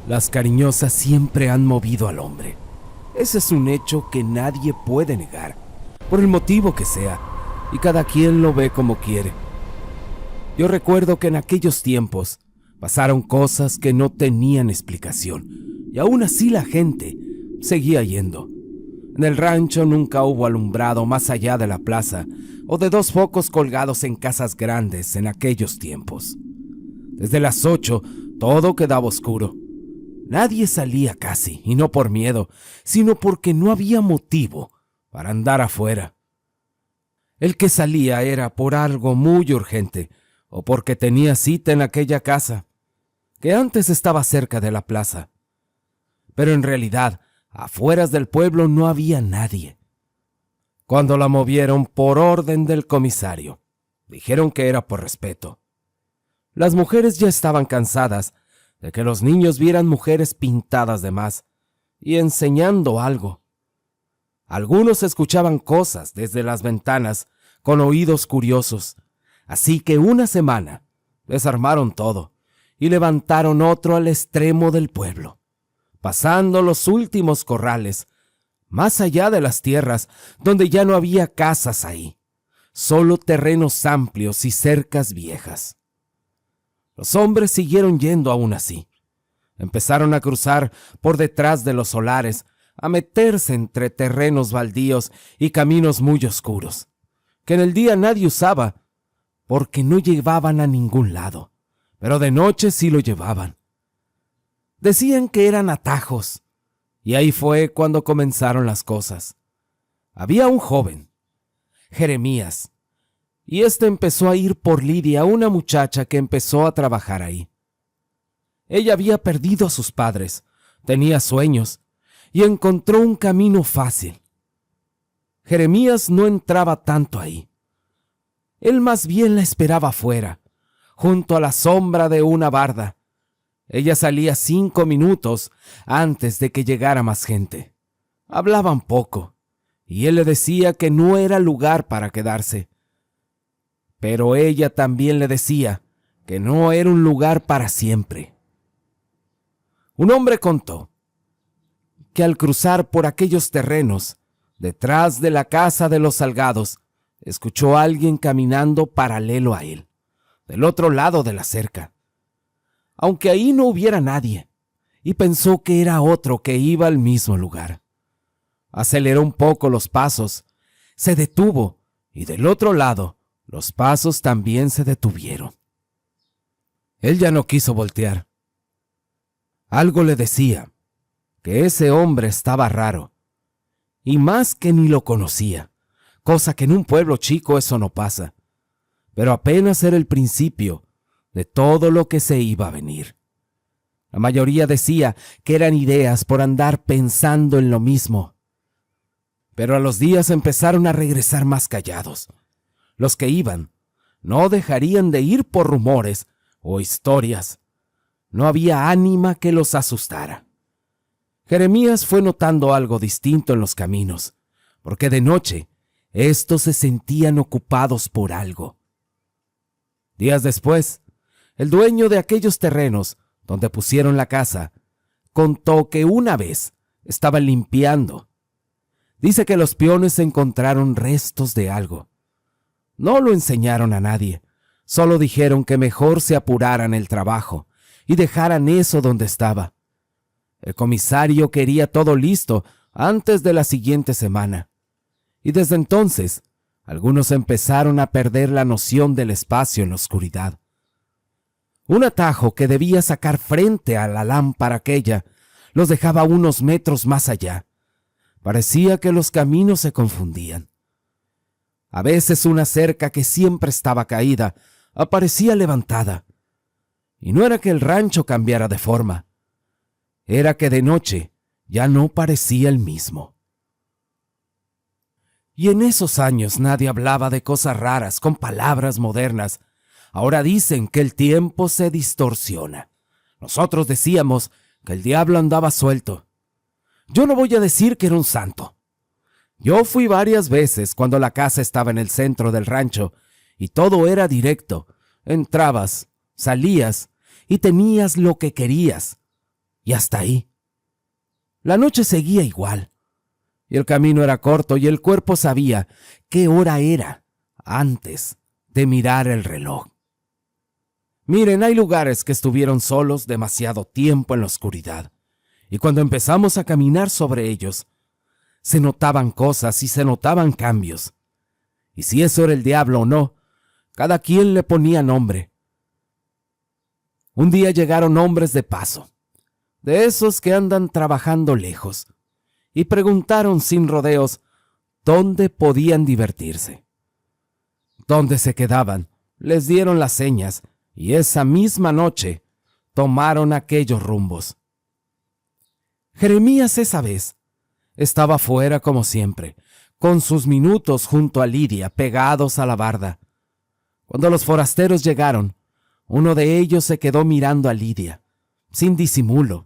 Las cariñosas siempre han movido al hombre. Ese es un hecho que nadie puede negar, por el motivo que sea, y cada quien lo ve como quiere. Yo recuerdo que en aquellos tiempos pasaron cosas que no tenían explicación, y aún así la gente seguía yendo. En el rancho nunca hubo alumbrado más allá de la plaza o de 2 focos colgados en casas grandes en aquellos tiempos. Desde las 8 todo quedaba oscuro. Nadie salía casi, y no por miedo, sino porque no había motivo para andar afuera. El que salía era por algo muy urgente, o porque tenía cita en aquella casa, que antes estaba cerca de la plaza. Pero en realidad, afueras del pueblo no había nadie. Cuando la movieron por orden del comisario, dijeron que era por respeto. Las mujeres ya estaban cansadas de que los niños vieran mujeres pintadas de más y enseñando algo. Algunos escuchaban cosas desde las ventanas con oídos curiosos, así que una semana desarmaron todo y levantaron otro al extremo del pueblo, pasando los últimos corrales, más allá de las tierras donde ya no había casas ahí, solo terrenos amplios y cercas viejas. Los hombres siguieron yendo aún así. Empezaron a cruzar por detrás de los solares, a meterse entre terrenos baldíos y caminos muy oscuros, que en el día nadie usaba, porque no llevaban a ningún lado, pero de noche sí lo llevaban. Decían que eran atajos, y ahí fue cuando comenzaron las cosas. Había un joven, Jeremías, y empezó a ir por Lidia, una muchacha que empezó a trabajar ahí. Ella había perdido a sus padres, tenía sueños, y encontró un camino fácil. Jeremías no entraba tanto ahí. Él más bien la esperaba afuera, junto a la sombra de una barda. Ella salía 5 minutos antes de que llegara más gente. Hablaban poco, y él le decía que no era lugar para quedarse. Pero ella también le decía que no era un lugar para siempre. Un hombre contó que al cruzar por aquellos terrenos, detrás de la casa de los Salgados, escuchó a alguien caminando paralelo a él, del otro lado de la cerca, aunque ahí no hubiera nadie, y pensó que era otro que iba al mismo lugar. Aceleró un poco los pasos, se detuvo, y del otro lado, los pasos también se detuvieron. Él ya no quiso voltear. Algo le decía que ese hombre estaba raro, y más que ni lo conocía, cosa que en un pueblo chico eso no pasa, pero apenas era el principio de todo lo que se iba a venir. La mayoría decía que eran ideas por andar pensando en lo mismo, pero a los días empezaron a regresar más callados. Los que iban no dejarían de ir por rumores o historias. No había ánima que los asustara. Jeremías fue notando algo distinto en los caminos, porque de noche estos se sentían ocupados por algo. Días después, el dueño de aquellos terrenos donde pusieron la casa contó que una vez estaban limpiando. Dice que los peones encontraron restos de algo. No lo enseñaron a nadie, solo dijeron que mejor se apuraran el trabajo y dejaran eso donde estaba. El comisario quería todo listo antes de la siguiente semana, y desde entonces algunos empezaron a perder la noción del espacio en la oscuridad. Un atajo que debía sacar frente a la lámpara aquella los dejaba unos metros más allá. Parecía que los caminos se confundían. A veces una cerca que siempre estaba caída aparecía levantada. Y no era que el rancho cambiara de forma, era que de noche ya no parecía el mismo. Y en esos años nadie hablaba de cosas raras con palabras modernas. Ahora dicen que el tiempo se distorsiona. Nosotros decíamos que el diablo andaba suelto. Yo no voy a decir que era un santo. Yo fui varias veces cuando la casa estaba en el centro del rancho y todo era directo. Entrabas, salías y tenías lo que querías. Y hasta ahí. La noche seguía igual, y el camino era corto, y el cuerpo sabía qué hora era antes de mirar el reloj. Miren, hay lugares que estuvieron solos demasiado tiempo en la oscuridad, y cuando empezamos a caminar sobre ellos, se notaban cosas y se notaban cambios. Y si eso era el diablo o no, cada quien le ponía nombre. Un día llegaron hombres de paso, de esos que andan trabajando lejos, y preguntaron sin rodeos dónde podían divertirse. Dónde se quedaban, les dieron las señas, y esa misma noche tomaron aquellos rumbos. Jeremías esa vez estaba fuera como siempre, con sus minutos junto a Lidia pegados a la barda. Cuando los forasteros llegaron, uno de ellos se quedó mirando a Lidia, sin disimulo.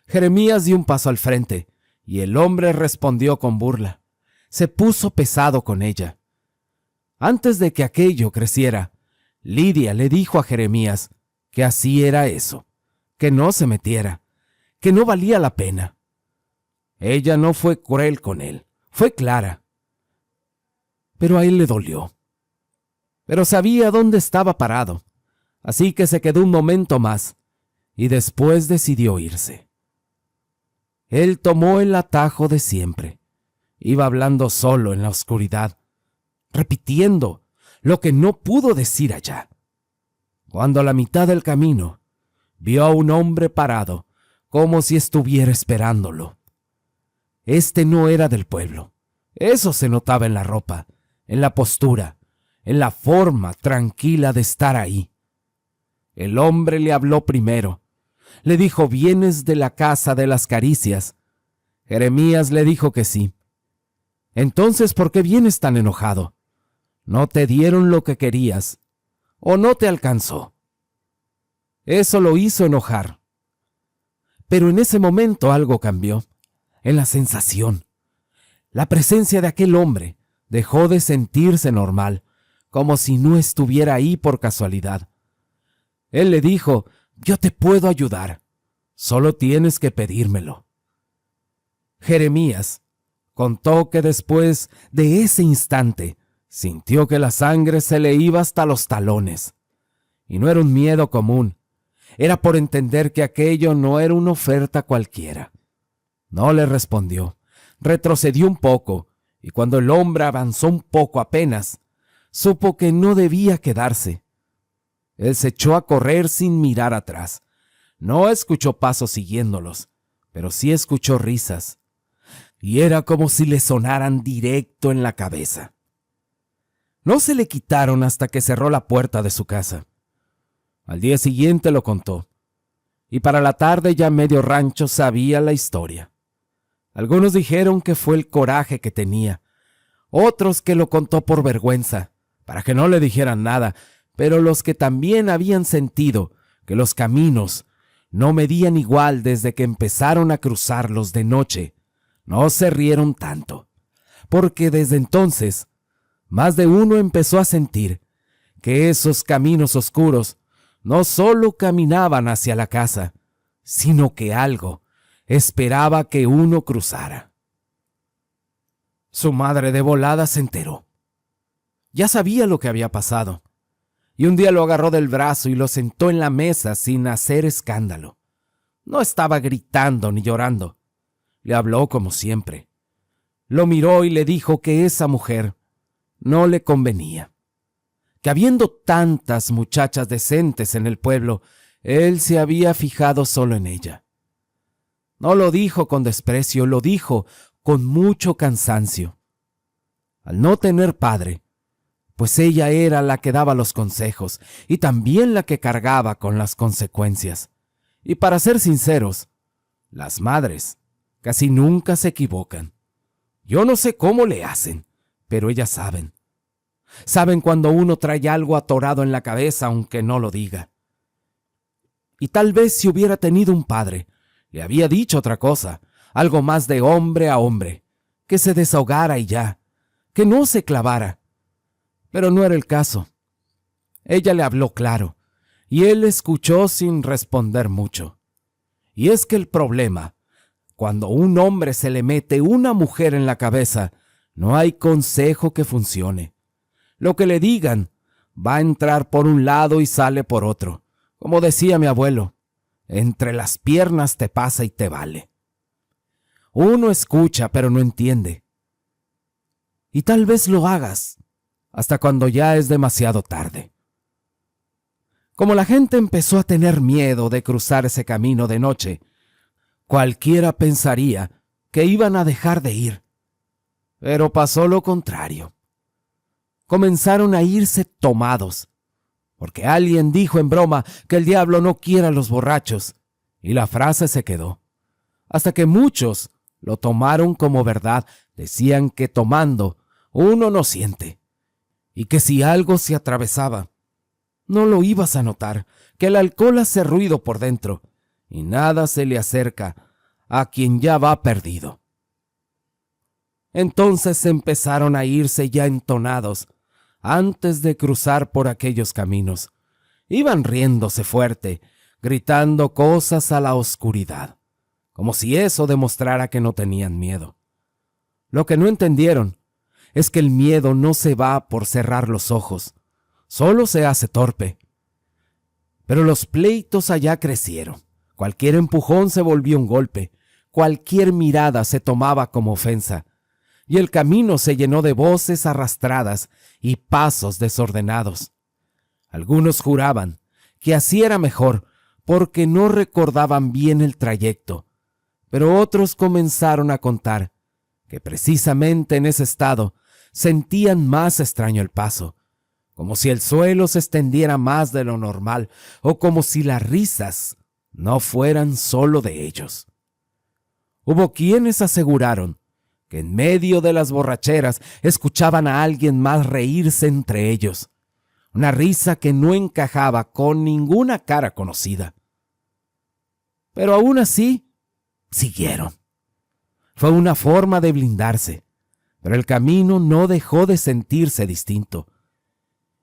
Jeremías dio un paso al frente, y el hombre respondió con burla. Se puso pesado con ella. Antes de que aquello creciera, Lidia le dijo a Jeremías que así era eso, que no se metiera, que no valía la pena. Ella no fue cruel con él, fue clara. Pero a él le dolió. Pero sabía dónde estaba parado, así que se quedó un momento más, y después decidió irse. Él tomó el atajo de siempre. Iba hablando solo en la oscuridad, repitiendo lo que no pudo decir allá. Cuando a la mitad del camino, vio a un hombre parado, como si estuviera esperándolo. Este no era del pueblo. Eso se notaba en la ropa, en la postura, en la forma tranquila de estar ahí. El hombre le habló primero. Le dijo: ¿vienes de la casa de las caricias? Jeremías le dijo que sí. Entonces, ¿por qué vienes tan enojado? ¿No te dieron lo que querías? ¿O no te alcanzó? Eso lo hizo enojar. Pero en ese momento algo cambió, en la sensación. La presencia de aquel hombre dejó de sentirse normal, como si no estuviera ahí por casualidad. Él le dijo: yo te puedo ayudar, solo tienes que pedírmelo. Jeremías contó que después de ese instante sintió que la sangre se le iba hasta los talones. Y no era un miedo común, era por entender que aquello no era una oferta cualquiera. No le respondió, retrocedió un poco, y cuando el hombre avanzó un poco apenas, supo que no debía quedarse. Él se echó a correr sin mirar atrás. No escuchó pasos siguiéndolos, pero sí escuchó risas, y era como si le sonaran directo en la cabeza. No se le quitaron hasta que cerró la puerta de su casa. Al día siguiente lo contó, y para la tarde ya medio rancho sabía la historia. Algunos dijeron que fue el coraje que tenía, otros que lo contó por vergüenza, para que no le dijeran nada, pero los que también habían sentido que los caminos no medían igual desde que empezaron a cruzarlos de noche, no se rieron tanto, porque desde entonces más de uno empezó a sentir que esos caminos oscuros no solo caminaban hacia la casa, sino que algo esperaba que uno cruzara. Su madre de volada se enteró. Ya sabía lo que había pasado, y un día lo agarró del brazo y lo sentó en la mesa sin hacer escándalo. No estaba gritando ni llorando. Le habló como siempre. Lo miró y le dijo que esa mujer no le convenía, que habiendo tantas muchachas decentes en el pueblo, él se había fijado solo en ella. No lo dijo con desprecio, lo dijo con mucho cansancio. Al no tener padre, pues ella era la que daba los consejos y también la que cargaba con las consecuencias. Y para ser sinceros, las madres casi nunca se equivocan. Yo no sé cómo le hacen, pero ellas saben. Saben cuando uno trae algo atorado en la cabeza aunque no lo diga. Y tal vez si hubiera tenido un padre, le había dicho otra cosa, algo más de hombre a hombre, que se desahogara y ya, que no se clavara. Pero no era el caso. Ella le habló claro, y él escuchó sin responder mucho. Y es que el problema, cuando a un hombre se le mete una mujer en la cabeza, no hay consejo que funcione. Lo que le digan va a entrar por un lado y sale por otro. Como decía mi abuelo, entre las piernas te pasa y te vale. Uno escucha pero no entiende. Y tal vez lo hagas hasta cuando ya es demasiado tarde. Como la gente empezó a tener miedo de cruzar ese camino de noche, cualquiera pensaría que iban a dejar de ir. Pero pasó lo contrario. Comenzaron a irse tomados, porque alguien dijo en broma que el diablo no quiere a los borrachos, y la frase se quedó, hasta que muchos lo tomaron como verdad. Decían que tomando uno no siente, y que si algo se atravesaba, no lo ibas a notar, que el alcohol hace ruido por dentro, y nada se le acerca a quien ya va perdido. Entonces empezaron a irse ya entonados, antes de cruzar por aquellos caminos. Iban riéndose fuerte, gritando cosas a la oscuridad, como si eso demostrara que no tenían miedo. Lo que no entendieron es que el miedo no se va por cerrar los ojos, solo se hace torpe. Pero los pleitos allá crecieron. Cualquier empujón se volvió un golpe, cualquier mirada se tomaba como ofensa, y el camino se llenó de voces arrastradas y pasos desordenados. Algunos juraban que así era mejor porque no recordaban bien el trayecto, pero otros comenzaron a contar que precisamente en ese estado sentían más extraño el paso, como si el suelo se extendiera más de lo normal o como si las risas no fueran solo de ellos. Hubo quienes aseguraron que en medio de las borracheras escuchaban a alguien más reírse entre ellos, una risa que no encajaba con ninguna cara conocida. Pero aún así, siguieron. Fue una forma de blindarse, pero el camino no dejó de sentirse distinto.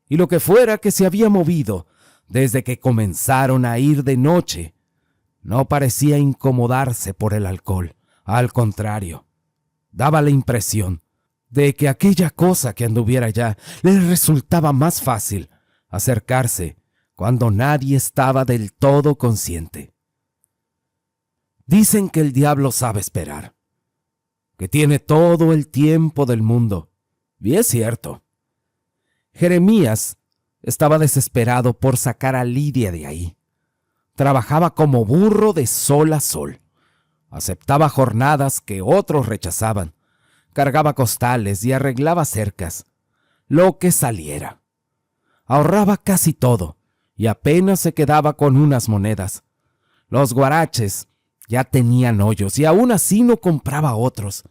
Y lo que fuera que se había movido desde que comenzaron a ir de noche, no parecía incomodarse por el alcohol. Al contrario, daba la impresión de que aquella cosa que anduviera allá les resultaba más fácil acercarse cuando nadie estaba del todo consciente. Dicen que el diablo sabe esperar, que tiene todo el tiempo del mundo, y es cierto. Jeremías estaba desesperado por sacar a Lidia de ahí. Trabajaba como burro de sol a sol. Aceptaba jornadas que otros rechazaban. Cargaba costales y arreglaba cercas. Lo que saliera. Ahorraba casi todo y apenas se quedaba con unas monedas. Los guaraches ya tenían hoyos y aún así no compraba otros.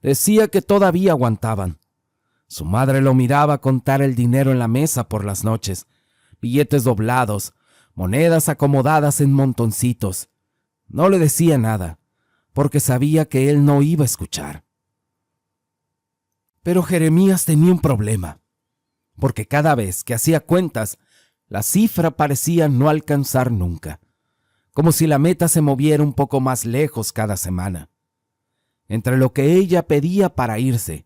Decía que todavía aguantaban. Su madre lo miraba contar el dinero en la mesa por las noches. Billetes doblados, monedas acomodadas en montoncitos. No le decía nada, porque sabía que él no iba a escuchar. Pero Jeremías tenía un problema, porque cada vez que hacía cuentas, la cifra parecía no alcanzar nunca, como si la meta se moviera un poco más lejos cada semana. Entre lo que ella pedía para irse,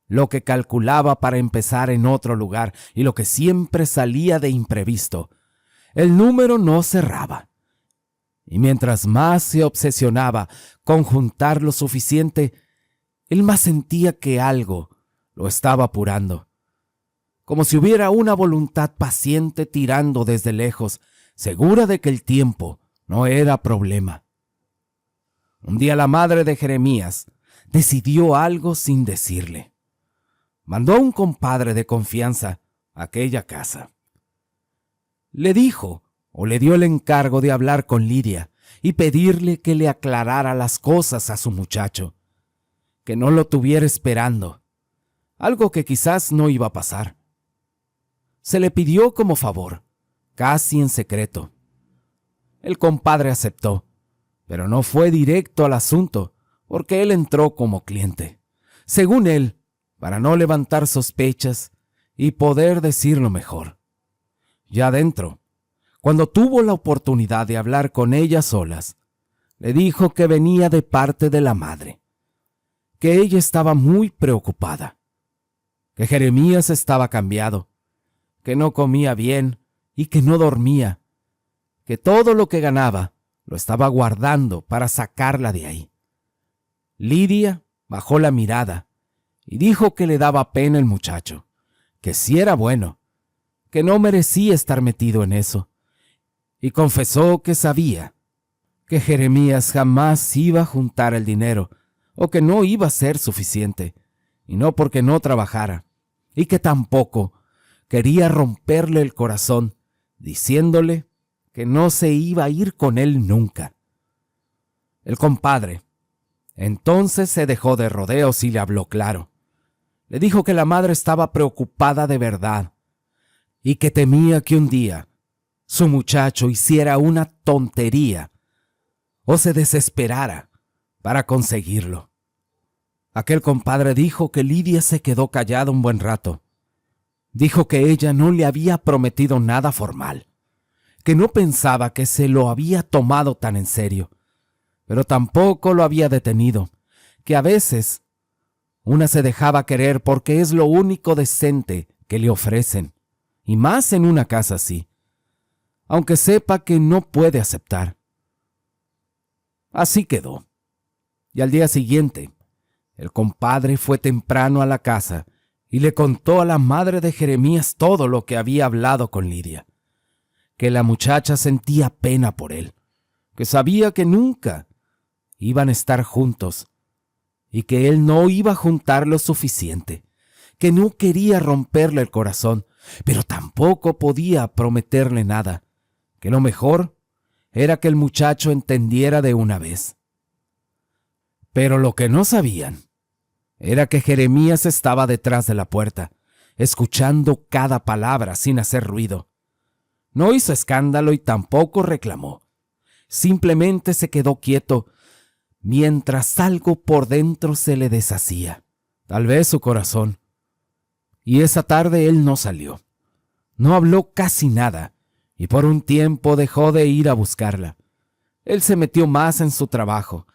lo que calculaba para empezar en otro lugar y lo que siempre salía de imprevisto, el número no cerraba. Y mientras más se obsesionaba con juntar lo suficiente, él más sentía que algo lo estaba apurando. Como si hubiera una voluntad paciente tirando desde lejos, segura de que el tiempo no era problema. Un día la madre de Jeremías decidió algo sin decirle. Mandó a un compadre de confianza a aquella casa. Le dijo o le dio el encargo de hablar con Lidia y pedirle que le aclarara las cosas a su muchacho, que no lo tuviera esperando, algo que quizás no iba a pasar. Se le pidió como favor, casi en secreto. El compadre aceptó, pero no fue directo al asunto, porque él entró como cliente. Según él, para no levantar sospechas y poder decirlo mejor. Ya dentro, cuando tuvo la oportunidad de hablar con ella solas, le dijo que venía de parte de la madre, que ella estaba muy preocupada, que Jeremías estaba cambiado, que no comía bien y que no dormía, que todo lo que ganaba lo estaba guardando para sacarla de ahí. Lidia bajó la mirada y dijo que le daba pena el muchacho, que sí era bueno, que no merecía estar metido en eso, y confesó que sabía que Jeremías jamás iba a juntar el dinero o que no iba a ser suficiente, y no porque no trabajara, y que tampoco quería romperle el corazón diciéndole que no se iba a ir con él nunca. El compadre entonces se dejó de rodeos y le habló claro. Le dijo que la madre estaba preocupada de verdad y que temía que un día su muchacho hiciera una tontería o se desesperara para conseguirlo. Aquel compadre dijo que Lidia se quedó callada un buen rato. Dijo que ella no le había prometido nada formal, que no pensaba que se lo había tomado tan en serio, pero tampoco lo había detenido, que a veces una se dejaba querer porque es lo único decente que le ofrecen, y más en una casa así, aunque sepa que no puede aceptar. Así quedó. Y al día siguiente, el compadre fue temprano a la casa y le contó a la madre de Jeremías todo lo que había hablado con Lidia, que la muchacha sentía pena por él, que sabía que nunca iban a estar juntos y que él no iba a juntar lo suficiente, que no quería romperle el corazón, pero tampoco podía prometerle nada, que lo mejor era que el muchacho entendiera de una vez. Pero lo que no sabían era que Jeremías estaba detrás de la puerta, escuchando cada palabra sin hacer ruido. No hizo escándalo y tampoco reclamó. Simplemente se quedó quieto mientras algo por dentro se le deshacía, tal vez su corazón. Y esa tarde él no salió. No habló casi nada y por un tiempo dejó de ir a buscarla. Él se metió más en su trabajo.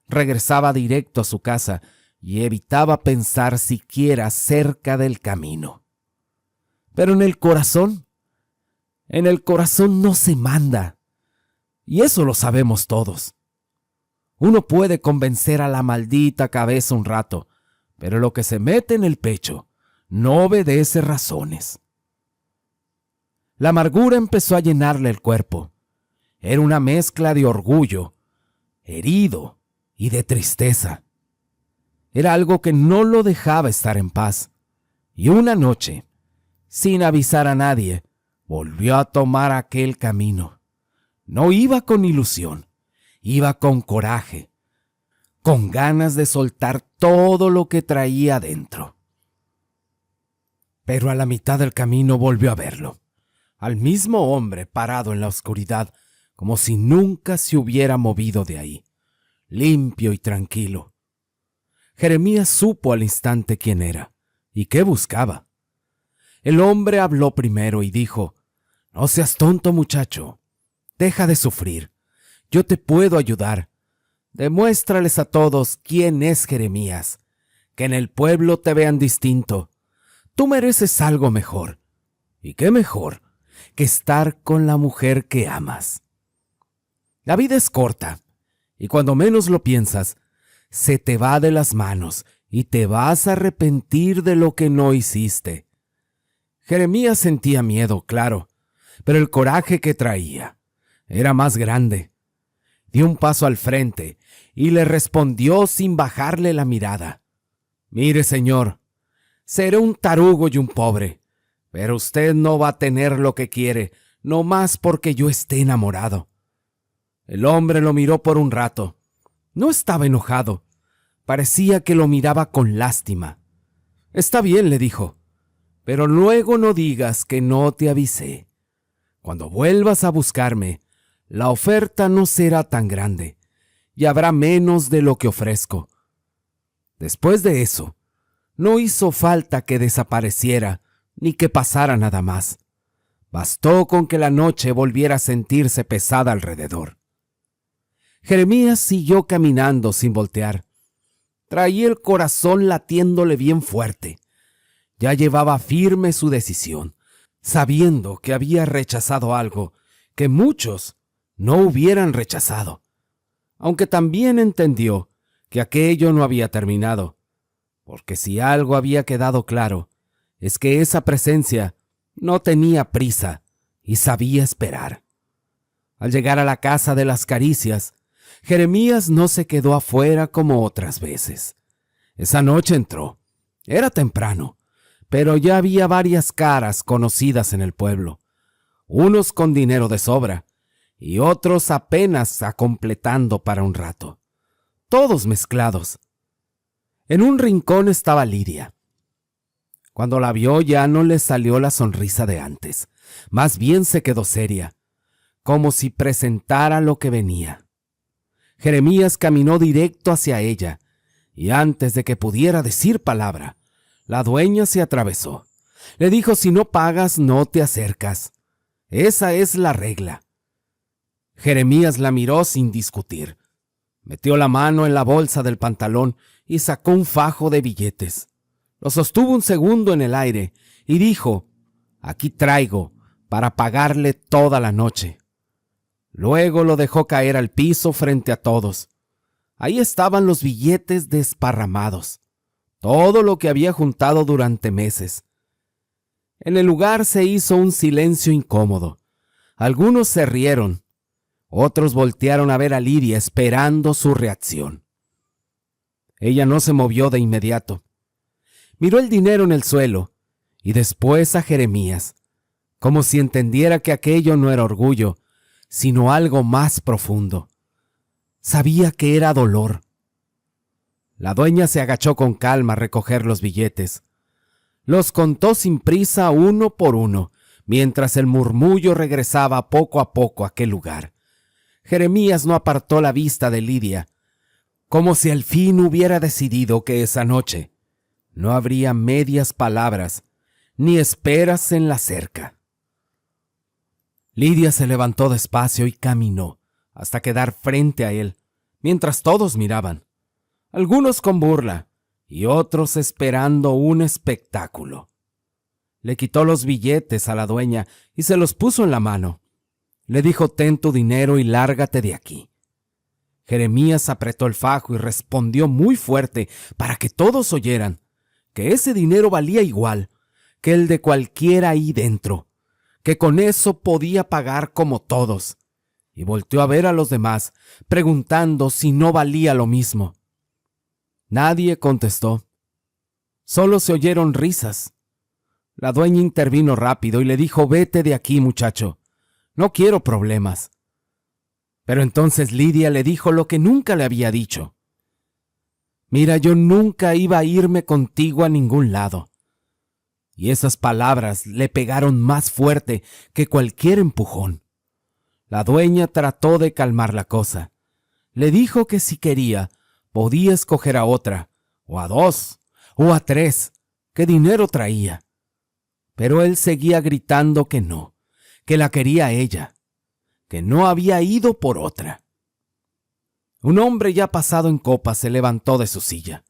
Regresaba directo a su casa y evitaba pensar siquiera cerca del camino. Pero en el corazón no se manda. Y eso lo sabemos todos. Uno puede convencer a la maldita cabeza un rato, pero lo que se mete en el pecho no obedece razones. La amargura empezó a llenarle el cuerpo. Era una mezcla de orgullo, herido y de tristeza. Era algo que no lo dejaba estar en paz. Y una noche, sin avisar a nadie, volvió a tomar aquel camino. No iba con ilusión, iba con coraje, con ganas de soltar todo lo que traía adentro. Pero a la mitad del camino volvió a verlo, al mismo hombre parado en la oscuridad, como si nunca se hubiera movido de ahí, limpio y tranquilo. Jeremías supo al instante quién era y qué buscaba. El hombre habló primero y dijo: «No seas tonto, muchacho. Deja de sufrir. Yo te puedo ayudar. Demuéstrales a todos quién es Jeremías. Que en el pueblo te vean distinto. Tú mereces algo mejor. ¿Y qué mejor que estar con la mujer que amas? La vida es corta y cuando menos lo piensas, se te va de las manos y te vas a arrepentir de lo que no hiciste». Jeremías sentía miedo, claro, pero el coraje que traía era más grande. Dio un paso al frente y le respondió sin bajarle la mirada: «Mire, señor, seré un tarugo y un pobre, pero usted no va a tener lo que quiere, no más porque yo esté enamorado». El hombre lo miró por un rato. No estaba enojado. Parecía que lo miraba con lástima. «Está bien», le dijo, «pero luego no digas que no te avisé. Cuando vuelvas a buscarme, la oferta no será tan grande y habrá menos de lo que ofrezco». Después de eso, no hizo falta que desapareciera ni que pasara nada más. Bastó con que la noche volviera a sentirse pesada alrededor. Jeremías siguió caminando sin voltear. Traía el corazón latiéndole bien fuerte. Ya llevaba firme su decisión, sabiendo que había rechazado algo que muchos no hubieran rechazado, aunque también entendió que aquello no había terminado, porque si algo había quedado claro, es que esa presencia no tenía prisa y sabía esperar. Al llegar a la casa de las caricias, Jeremías no se quedó afuera como otras veces. Esa noche entró. Era temprano, pero ya había varias caras conocidas en el pueblo, unos con dinero de sobra y otros apenas acompletando para un rato, todos mezclados. En un rincón estaba Lidia. Cuando la vio ya no le salió la sonrisa de antes, más bien se quedó seria, como si presentara lo que venía. Jeremías caminó directo hacia ella, y antes de que pudiera decir palabra, la dueña se atravesó. Le dijo: si no pagas, no te acercas. Esa es la regla. Jeremías la miró sin discutir. Metió la mano en la bolsa del pantalón y sacó un fajo de billetes. Lo sostuvo un segundo en el aire y dijo: aquí traigo para pagarle toda la noche. Luego lo dejó caer al piso frente a todos. Ahí estaban los billetes desparramados, todo lo que había juntado durante meses. En el lugar se hizo un silencio incómodo. Algunos se rieron, otros voltearon a ver a Lidia esperando su reacción. Ella no se movió de inmediato. Miró el dinero en el suelo y después a Jeremías, como si entendiera que aquello no era orgullo, sino algo más profundo. Sabía que era dolor. La dueña se agachó con calma a recoger los billetes. Los contó sin prisa uno por uno, mientras el murmullo regresaba poco a poco a aquel lugar. Jeremías no apartó la vista de Lidia, como si al fin hubiera decidido que esa noche no habría medias palabras ni esperas en la cerca. Lidia se levantó despacio y caminó hasta quedar frente a él, mientras todos miraban, algunos con burla y otros esperando un espectáculo. Le quitó los billetes a la dueña y se los puso en la mano. Le dijo: ten tu dinero y lárgate de aquí. Jeremías apretó el fajo y respondió muy fuerte para que todos oyeran que ese dinero valía igual que el de cualquiera ahí dentro, que con eso podía pagar como todos, y volteó a ver a los demás, preguntando si no valía lo mismo. Nadie contestó. Solo se oyeron risas. La dueña intervino rápido y le dijo: vete de aquí, muchacho. No quiero problemas. Pero entonces Lidia le dijo lo que nunca le había dicho. Mira, yo nunca iba a irme contigo a ningún lado. Y esas palabras le pegaron más fuerte que cualquier empujón. La dueña trató de calmar la cosa. Le dijo que si quería, podía escoger a otra, o a dos, o a tres, que dinero traía. Pero él seguía gritando que no, que la quería ella, que no había ido por otra. Un hombre ya pasado en copas se levantó de su silla.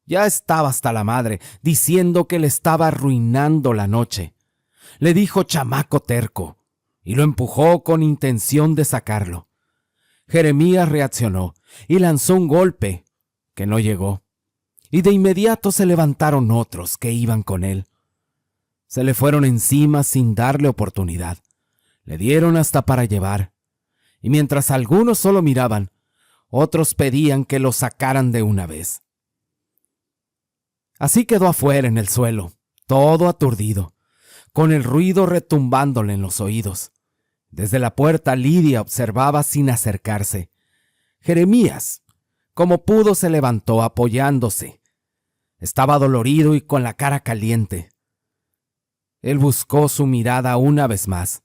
Ya estaba hasta la madre, diciendo que le estaba arruinando la noche. Le dijo chamaco terco, y lo empujó con intención de sacarlo. Jeremías reaccionó y lanzó un golpe que no llegó, y de inmediato se levantaron otros que iban con él. Se le fueron encima sin darle oportunidad. Le dieron hasta para llevar, y mientras algunos solo miraban, otros pedían que lo sacaran de una vez. Así quedó afuera en el suelo, todo aturdido, con el ruido retumbándole en los oídos. Desde la puerta Lidia observaba sin acercarse. Jeremías, como pudo, se levantó apoyándose. Estaba dolorido y con la cara caliente. Él buscó su mirada una vez más,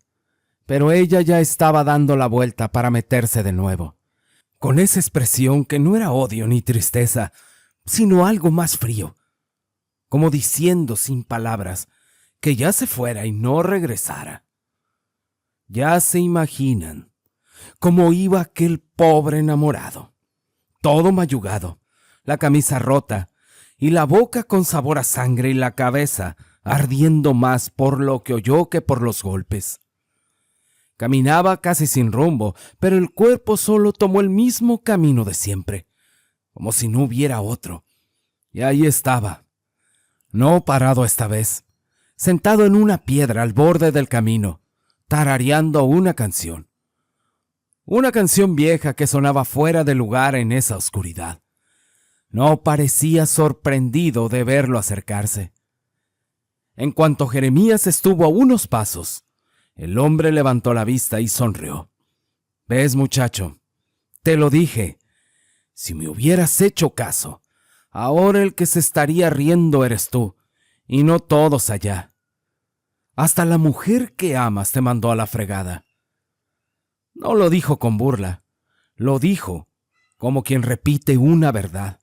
pero ella ya estaba dando la vuelta para meterse de nuevo, con esa expresión que no era odio ni tristeza, sino algo más frío, como diciendo sin palabras que ya se fuera y no regresara. Ya se imaginan, cómo iba aquel pobre enamorado, todo mayugado, la camisa rota, y la boca con sabor a sangre y la cabeza ardiendo más por lo que oyó que por los golpes. Caminaba casi sin rumbo, pero el cuerpo solo tomó el mismo camino de siempre, como si no hubiera otro. Y ahí estaba, no parado esta vez, sentado en una piedra al borde del camino, tarareando una canción. Una canción vieja que sonaba fuera de lugar en esa oscuridad. No parecía sorprendido de verlo acercarse. En cuanto Jeremías estuvo a unos pasos, el hombre levantó la vista y sonrió. «¿Ves, muchacho? Te lo dije. Si me hubieras hecho caso, ahora el que se estaría riendo eres tú, y no todos allá. Hasta la mujer que amas te mandó a la fregada». No lo dijo con burla, lo dijo como quien repite una verdad.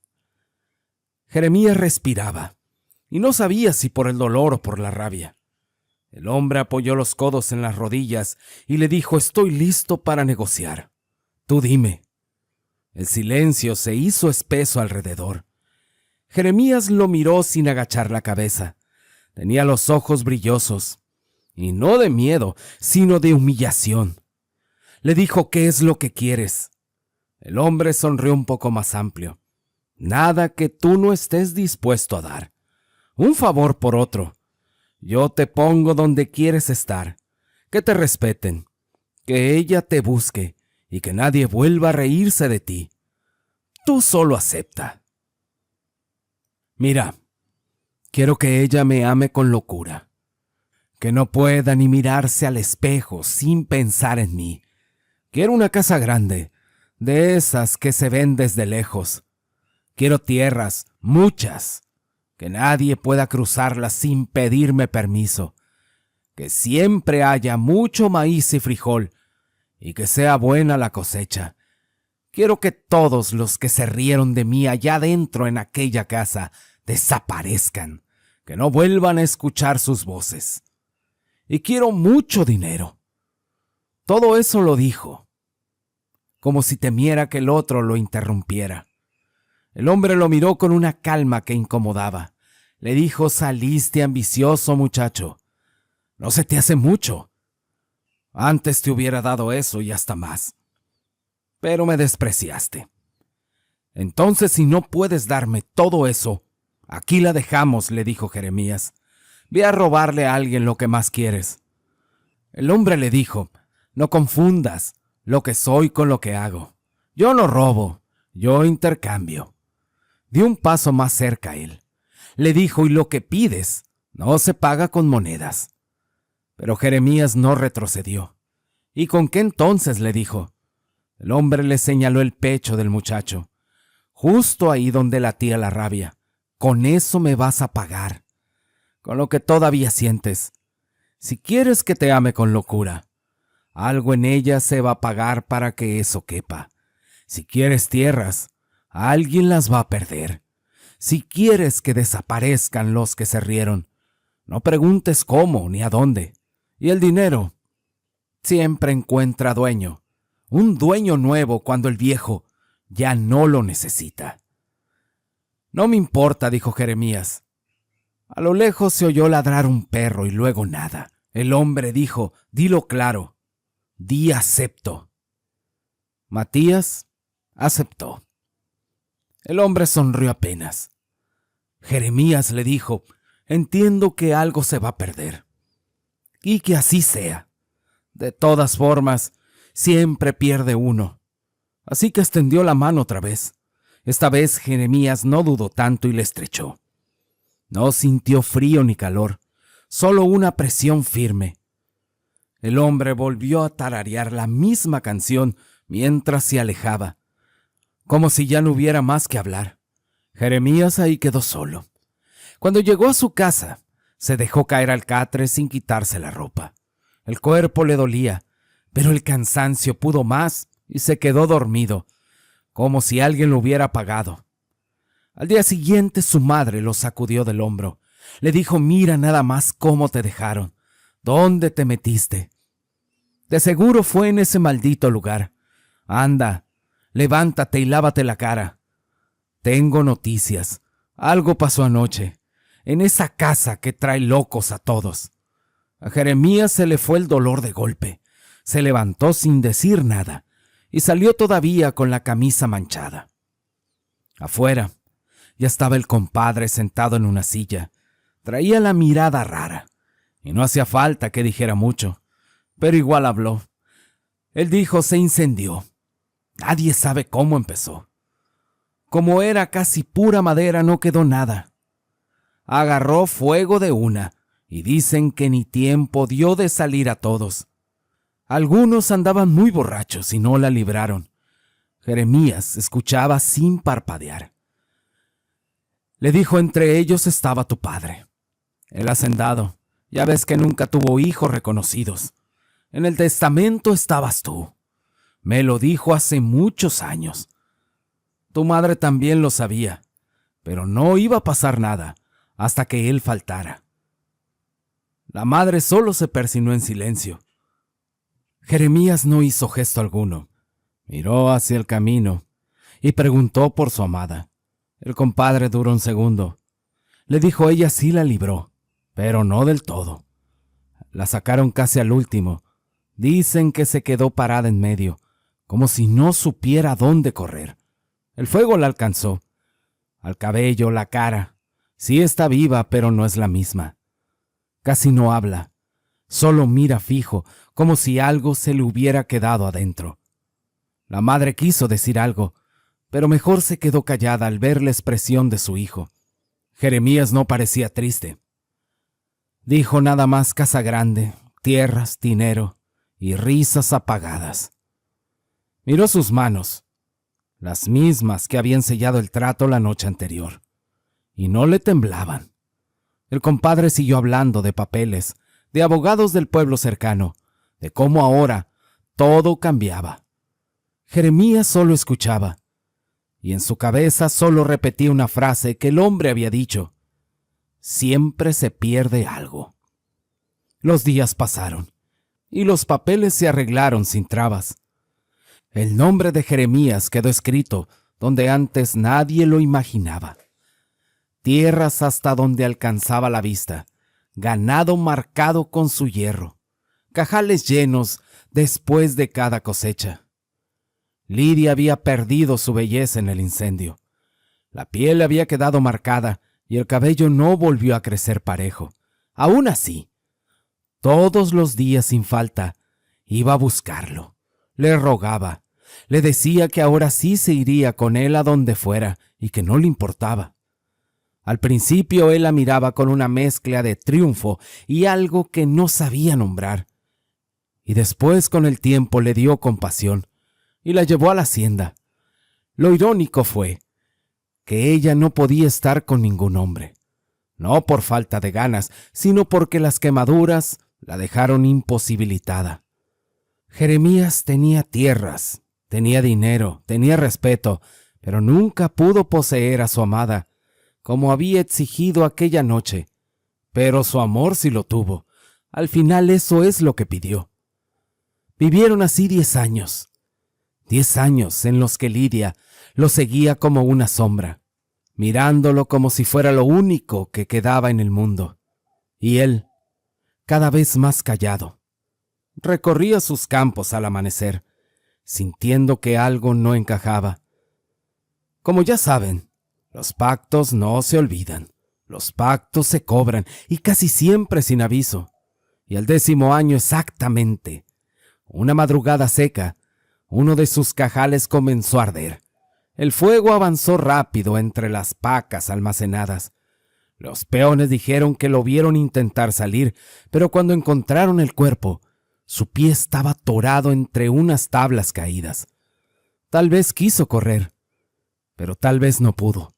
Jeremías respiraba, y no sabía si por el dolor o por la rabia. El hombre apoyó los codos en las rodillas y le dijo: «Estoy listo para negociar. Tú dime». El silencio se hizo espeso alrededor. Jeremías lo miró sin agachar la cabeza. Tenía los ojos brillosos, y no de miedo, sino de humillación. Le dijo: «¿Qué es lo que quieres?». El hombre sonrió un poco más amplio. «Nada que tú no estés dispuesto a dar. Un favor por otro. Yo te pongo donde quieres estar. Que te respeten. Que ella te busque y que nadie vuelva a reírse de ti. Tú solo acepta». «Mira, quiero que ella me ame con locura. Que no pueda ni mirarse al espejo sin pensar en mí. Quiero una casa grande, de esas que se ven desde lejos. Quiero tierras, muchas, que nadie pueda cruzarlas sin pedirme permiso. Que siempre haya mucho maíz y frijol, y que sea buena la cosecha. Quiero que todos los que se rieron de mí allá dentro en aquella casa desaparezcan, que no vuelvan a escuchar sus voces. Y quiero mucho dinero». Todo eso lo dijo, como si temiera que el otro lo interrumpiera. El hombre lo miró con una calma que incomodaba. Le dijo: «Saliste ambicioso, muchacho. No se te hace mucho. Antes te hubiera dado eso y hasta más. Pero me despreciaste. Entonces, si no puedes darme todo eso, aquí la dejamos», le dijo Jeremías. «Ve a robarle a alguien lo que más quieres». El hombre le dijo: «No confundas lo que soy con lo que hago. Yo no robo, yo intercambio». Dio un paso más cerca a él. Le dijo: «Y lo que pides no se paga con monedas». Pero Jeremías no retrocedió. «¿Y con qué entonces?», le dijo. El hombre le señaló el pecho del muchacho. «Justo ahí donde latía la rabia. Con eso me vas a pagar. Con lo que todavía sientes. Si quieres que te ame con locura, algo en ella se va a pagar para que eso quepa. Si quieres tierras, alguien las va a perder. Si quieres que desaparezcan los que se rieron, no preguntes cómo ni a dónde. Y el dinero siempre encuentra dueño. Un dueño nuevo cuando el viejo ya no lo necesita». «No me importa», dijo Jeremías. A lo lejos se oyó ladrar un perro y luego nada. El hombre dijo: «Dilo claro. Di acepto». Matías aceptó. El hombre sonrió apenas. Jeremías le dijo: «Entiendo que algo se va a perder. Y que así sea. De todas formas, siempre pierde uno». Así que extendió la mano otra vez. Esta vez Jeremías no dudó tanto y le estrechó. No sintió frío ni calor, solo una presión firme. El hombre volvió a tararear la misma canción mientras se alejaba, como si ya no hubiera más que hablar. Jeremías ahí quedó solo. Cuando llegó a su casa, se dejó caer al catre sin quitarse la ropa. El cuerpo le dolía, pero el cansancio pudo más y se quedó dormido, como si alguien lo hubiera apagado. Al día siguiente su madre lo sacudió del hombro. Le dijo: «Mira nada más cómo te dejaron. ¿Dónde te metiste?». De seguro fue en ese maldito lugar. Anda, levántate y lávate la cara. Tengo noticias. Algo pasó anoche, en esa casa que trae locos a todos. A Jeremías se le fue el dolor de golpe. Se levantó sin decir nada y salió todavía con la camisa manchada. Afuera ya estaba el compadre sentado en una silla. Traía la mirada rara y no hacía falta que dijera mucho, pero igual habló. Él dijo se incendió. Nadie sabe cómo empezó. Como era casi pura madera, no quedó nada. Agarró fuego de una, y dicen que ni tiempo dio de salir a todos. Algunos andaban muy borrachos y no la libraron. Jeremías escuchaba sin parpadear. Le dijo: entre ellos estaba tu padre, el hacendado. Ya ves que nunca tuvo hijos reconocidos. En el testamento estabas tú. Me lo dijo hace muchos años. Tu madre también lo sabía, pero no iba a pasar nada hasta que él faltara. La madre solo se persinó en silencio. Jeremías no hizo gesto alguno. Miró hacia el camino y preguntó por su amada. El compadre duró un segundo. Le dijo: ella sí la libró, pero no del todo. La sacaron casi al último. Dicen que se quedó parada en medio, como si no supiera dónde correr. El fuego la alcanzó. Al cabello, la cara. Sí está viva, pero no es la misma. Casi no habla. Solo mira fijo, como si algo se le hubiera quedado adentro. La madre quiso decir algo, pero mejor se quedó callada al ver la expresión de su hijo. Jeremías no parecía triste. Dijo nada más: casa grande, tierras, dinero y risas apagadas. Miró sus manos, las mismas que habían sellado el trato la noche anterior, y no le temblaban. El compadre siguió hablando de papeles, de abogados del pueblo cercano, de cómo ahora todo cambiaba. Jeremías solo escuchaba, y en su cabeza solo repetía una frase que el hombre había dicho: siempre se pierde algo. Los días pasaron, y los papeles se arreglaron sin trabas. El nombre de Jeremías quedó escrito donde antes nadie lo imaginaba. Tierras hasta donde alcanzaba la vista, ganado marcado con su hierro, cajales llenos después de cada cosecha. Lidia había perdido su belleza en el incendio. La piel había quedado marcada y el cabello no volvió a crecer parejo. Aún así, todos los días sin falta, iba a buscarlo. Le rogaba. Le decía que ahora sí se iría con él a donde fuera y que no le importaba. Al principio él la miraba con una mezcla de triunfo y algo que no sabía nombrar. Y después con el tiempo le dio compasión y la llevó a la hacienda. Lo irónico fue que ella no podía estar con ningún hombre. No por falta de ganas, sino porque las quemaduras la dejaron imposibilitada. Jeremías tenía tierras, tenía dinero, tenía respeto, pero nunca pudo poseer a su amada, como había exigido aquella noche. Pero su amor sí lo tuvo. Al final eso es lo que pidió. Vivieron así 10 años. 10 años en los que Lidia lo seguía como una sombra, mirándolo como si fuera lo único que quedaba en el mundo. Y él, cada vez más callado, recorría sus campos al amanecer, sintiendo que algo no encajaba. Como ya saben, los pactos no se olvidan, los pactos se cobran y casi siempre sin aviso. Y al 10º año exactamente, una madrugada seca, uno de sus cajales comenzó a arder. El fuego avanzó rápido entre las pacas almacenadas. Los peones dijeron que lo vieron intentar salir, pero cuando encontraron el cuerpo, su pie estaba atorado entre unas tablas caídas. Tal vez quiso correr, pero tal vez no pudo.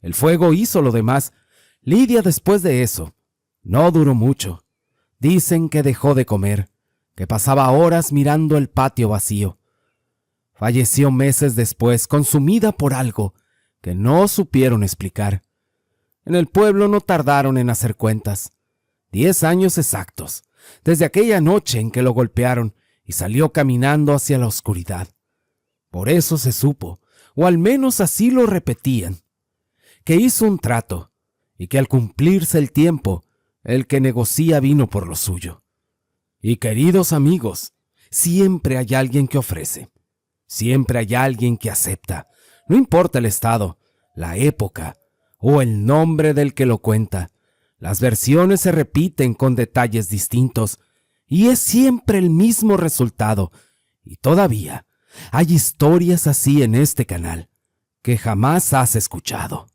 El fuego hizo lo demás. Lidia, después de eso, no duró mucho. Dicen que dejó de comer, que pasaba horas mirando el patio vacío. Falleció meses después, consumida por algo que no supieron explicar. En el pueblo no tardaron en hacer cuentas. 10 años exactos, desde aquella noche en que lo golpearon y salió caminando hacia la oscuridad. Por eso se supo, o al menos así lo repetían, que hizo un trato y que al cumplirse el tiempo, el que negocia vino por lo suyo. Y queridos amigos, siempre hay alguien que ofrece, siempre hay alguien que acepta, no importa el estado, la época o el nombre del que lo cuenta. Las versiones se repiten con detalles distintos y es siempre el mismo resultado. Y todavía hay historias así en este canal que jamás has escuchado.